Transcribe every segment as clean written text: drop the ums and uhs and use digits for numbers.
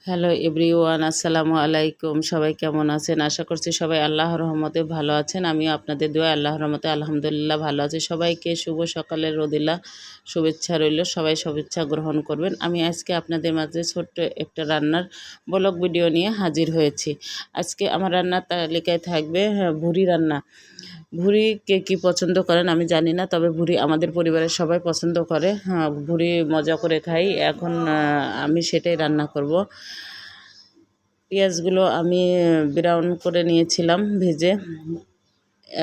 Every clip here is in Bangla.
হ্যালো এভরিওয়ান, আসসালামু আলাইকুম। সবাই কেমন আছেন? আশা করছি সবাই আল্লাহর রহমতে ভালো আছেন। আমিও আপনাদের দোয়ায় আল্লাহর রহমতে আলহামদুলিল্লাহ ভালো আছি। সবাইকে শুভ সকালের রোদেলা শুভেচ্ছা রইল। সবাই শুভেচ্ছা গ্রহণ করবেন। আমি আজকে আপনাদের মাঝে ছোট্ট একটা রান্নার ব্লগ ভিডিও নিয়ে হাজির হয়েছি। আজকে আমার রান্নার তালিকায় থাকবে ভুড়ি রান্না। ভুড়ি কে কী পছন্দ করেন আমি জানি না, তবে ভুড়ি আমাদের পরিবারের সবাই পছন্দ করে। হ্যাঁ, ভুড়ি মজা করে খাই। এখন আমি সেটাই রান্না করব। পেঁয়াজগুলো আমি ব্রাউন করে নিয়েছিলাম ভেজে।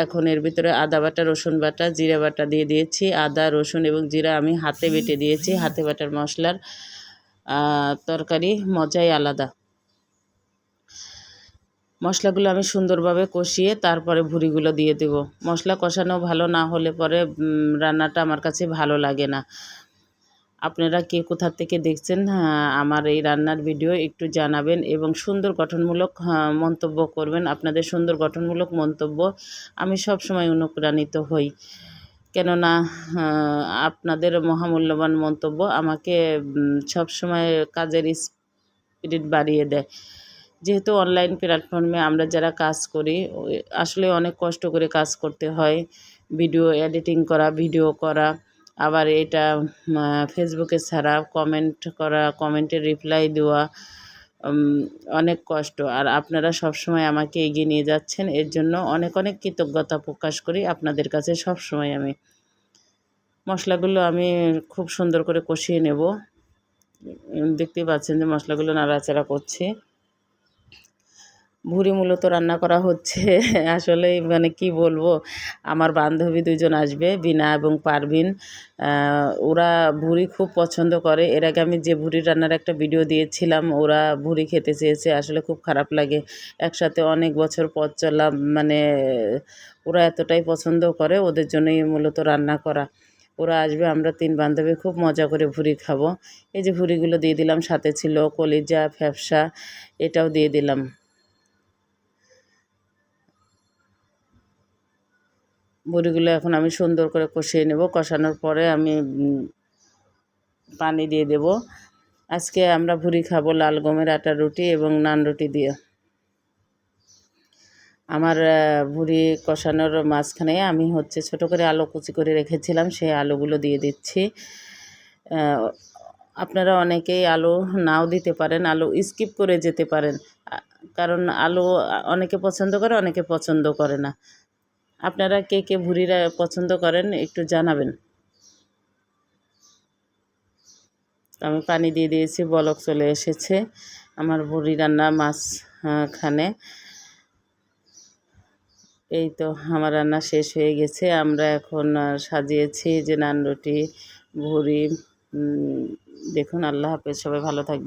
এখন এর ভিতরে আদা বাটা, রসুন বাটা, জিরা বাটা দিয়ে দিয়েছি। আদা, রসুন এবং জিরা আমি হাতে বেটে দিয়েছি। হাতে বাটার মশলার তরকারি মজাই আলাদা। মশলাগুলো আমি সুন্দরভাবে কষিয়ে তারপরে ভুঁড়িগুলো দিয়ে দেব। মশলা কষানো ভালো না হলে পরে রান্নাটা আমার কাছে ভালো লাগে না। আপনারা কে কোথা থেকে দেখছেন আমার এই রান্নার ভিডিও একটু জানাবেন এবং সুন্দর গঠনমূলক মন্তব্য করবেন। আপনাদের সুন্দর গঠনমূলক মন্তব্য আমি সব সময় অনুপ্রাণিত হই, কেননা আপনাদের মহামূল্যবান মন্তব্য আমাকে সব সময় কাজের স্পিরিট বাড়িয়ে দেয়। যেহেতু অনলাইন প্ল্যাটফর্মে আমরা যারা কাজ করি, আসলে অনেক কষ্ট করে কাজ করতে হয়। ভিডিও এডিটিং করা, ভিডিও করা, আবার এটা ফেসবুকে ছাড়া, কমেন্ট করা, কমেন্টের রিপ্লাই দেওয়া, অনেক কষ্ট। আর আপনারা সবসময় আমাকে এগিয়ে নিয়ে যাচ্ছেন, এর জন্য অনেক অনেক কৃতজ্ঞতা প্রকাশ করি আপনাদের কাছে সবসময়। আমি মশলাগুলো আমি খুব সুন্দর করে কষিয়ে নেব। দেখতেই পাচ্ছেন যে মশলাগুলো নাড়াচাড়া করছে। ভুঁড়ি মূলত রান্না করা হচ্ছে আসলে মানে কি বলবো, আমার বান্ধবী দুজন আসবে, বিনা এবং পারভিন। ওরা ভুঁড়ি খুব পছন্দ করে। এর আগে আমি যে ভুঁড়ি রান্নার একটা ভিডিও দিয়েছিলাম, ওরা ভুঁড়ি খেতে চেয়েছে। আসলে খুব খারাপ লাগে, একসাথে অনেক বছর পথ চলা, মানে ওরা এতটাই পছন্দ করে, ওদের জন্যই মূলত রান্না করা। ওরা আসবে, আমরা তিন বান্ধবী খুব মজা করে ভুঁড়ি খাবো। এই যে ভুঁড়িগুলো দিয়ে দিলাম, সাথে ছিল কলিজা, ফ্যাপসা, এটাও দিয়ে দিলাম। বড়িগুলো এখন আমি সুন্দর করে কষিয়ে নেব। কষানোর পরে আমি পানি দিয়ে দেব। আজকে আমরা ভুড়ি খাবো লাল গমের আটার রুটি এবং নান রুটি দিয়ে। আমার ভুড়ি কষানোর মাঝখানে আমি ছোট করে আলু কুচি করে রেখেছিলাম, সেই আলুগুলো দিয়ে দিচ্ছি। আপনারা অনেকেই আলু নাও দিতে পারেন, আলু স্কিপ করে যেতে পারেন, কারণ আলু অনেকে পছন্দ করে, অনেকে পছন্দ করে না। আপনারা কে কে ভুড়িরা পছন্দ করেন একটু জানাবেন। আমি পানি দিয়ে দিয়েছি, বলক চলে এসেছে আমার ভুড়ি রান্না মাছখানে। এই তো আমার রান্না শেষ হয়ে গেছে। আমরা এখন সাজিয়েছি যে নান রুটি, ভুড়ি। দেখুন, আল্লাহ হাফেজ, সবাই ভালো থাকবেন।